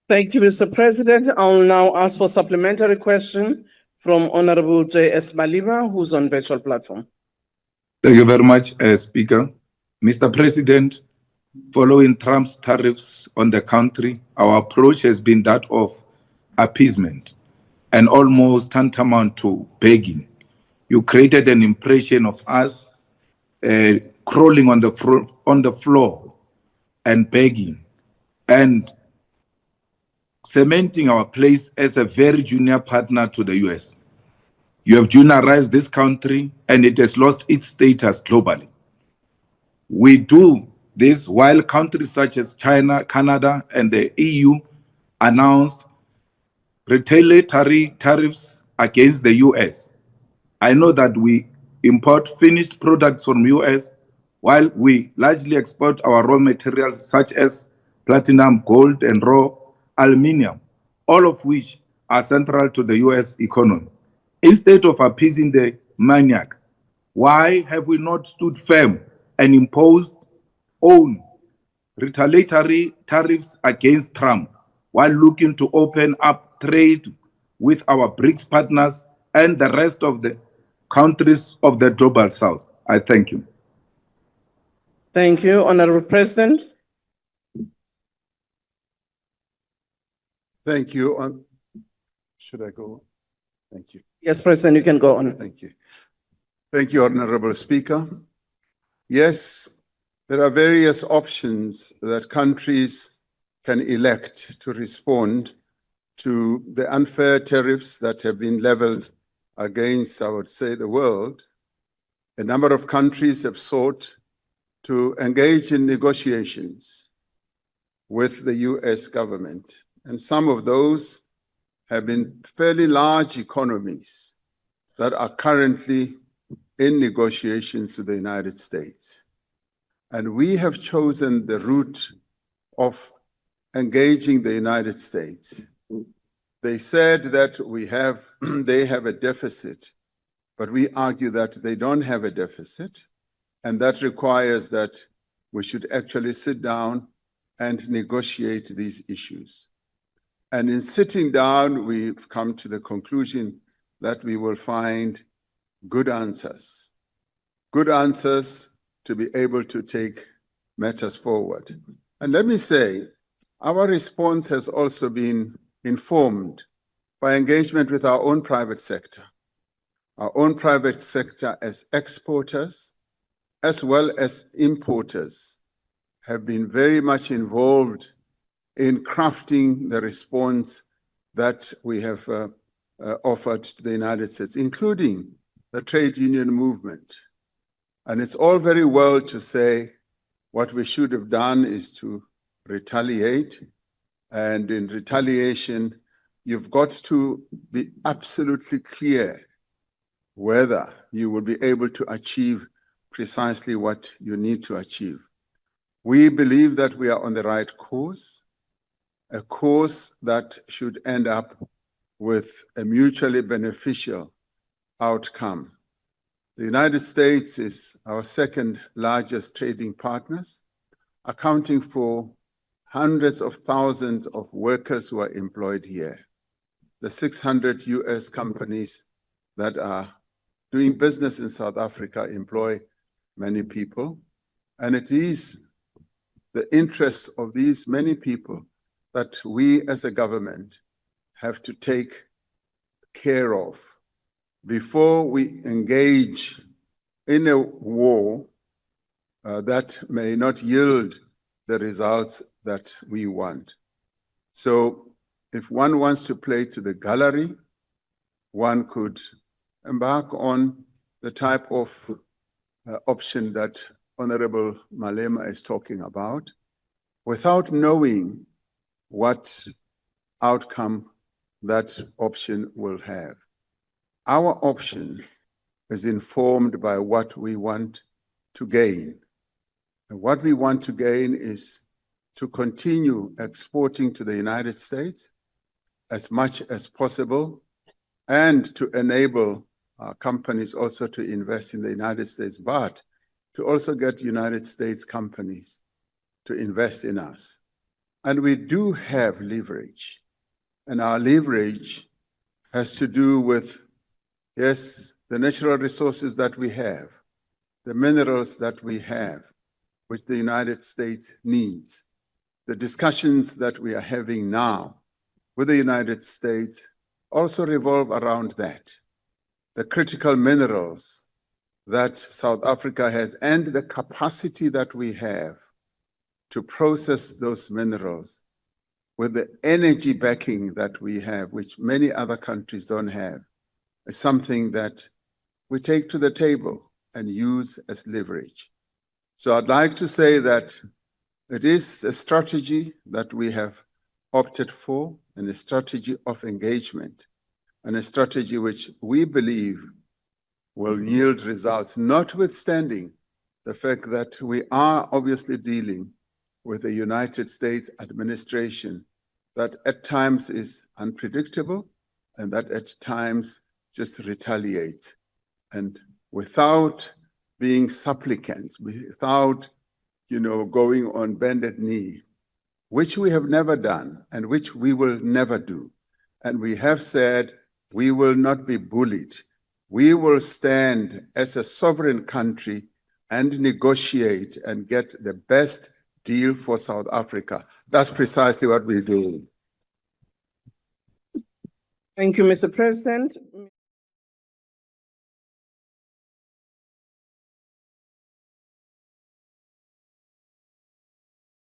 Thank you, Mr. President. I'll now ask for supplementary question from Honorable J.S. Malema, who's on virtual platform. Thank you very much, Speaker. Mr. President, following Trump's tariffs on the country, our approach has been that of appeasement and almost tantamount to begging. You created an impression of us crawling on the floor and begging and cementing our place as a very junior partner to the US. You have juniorized this country and it has lost its status globally. We do this while countries such as China, Canada, and the EU announced retaliatory tariffs against the US. I know that we import finished products from US while we largely export our raw materials such as platinum, gold, and raw aluminium, all of which are central to the US economy. Instead of appeasing the maniac, why have we not stood firm and imposed own retaliatory tariffs against Trump while looking to open up trade with our BRICS partners and the rest of the countries of the global south? I thank you. Thank you, Honorable President. Thank you. Should I go? Thank you. Yes, President, you can go on. Thank you. Thank you, Honorable Speaker. Yes, there are various options that countries can elect to respond to the unfair tariffs that have been leveled against, I would say, the world. A number of countries have sought to engage in negotiations with the US government, and some of those have been fairly large economies that are currently in negotiations with the United States. And we have chosen the route of engaging the United States. They said that they have a deficit, but we argue that they don't have a deficit, and that requires that we should actually sit down and negotiate these issues. And in sitting down, we've come to the conclusion that we will find good answers to be able to take matters forward. And let me say, our response has also been informed by engagement with our own private sector. Our own private sector as exporters, as well as importers, have been very much involved in crafting the response that we have offered to the United States, including the trade union movement. And it's all very well to say what we should have done is to retaliate. And in retaliation, you've got to be absolutely clear whether you will be able to achieve precisely what you need to achieve. We believe that we are on the right course, a course that should end up with a mutually beneficial outcome. The United States is our second largest trading partner, accounting for hundreds of thousands of workers who are employed here. The 600 US companies that are doing business in South Africa employ many people. And it is the interests of these many people that we as a government have to take care of before we engage in a war that may not yield the results that we want. So if one wants to play to the gallery, one could embark on the type of option that Honorable Malema is talking about without knowing what outcome that option will have. Our option is informed by what we want to gain. And what we want to gain is to continue exporting to the United States as much as possible and to enable companies also to invest in the United States, but to also get United States companies to invest in us. And we do have leverage. And our leverage has to do with, yes, the natural resources that we have, the minerals that we have, which the United States needs. The discussions that we are having now with the United States also revolve around that. The critical minerals that South Africa has and the capacity that we have to process those minerals with the energy backing that we have, which many other countries don't have, is something that we take to the table and use as leverage. So I'd like to say that it is a strategy that we have opted for, and a strategy of engagement, and a strategy which we believe will yield results, notwithstanding the fact that we are obviously dealing with a United States administration that at times is unpredictable and that at times just retaliates. And without being supplicants, without, going on bended knee, which we have never done and which we will never do. And we have said we will not be bullied. We will stand as a sovereign country and negotiate and get the best deal for South Africa. That's precisely what we're doing. Thank you, Mr. President.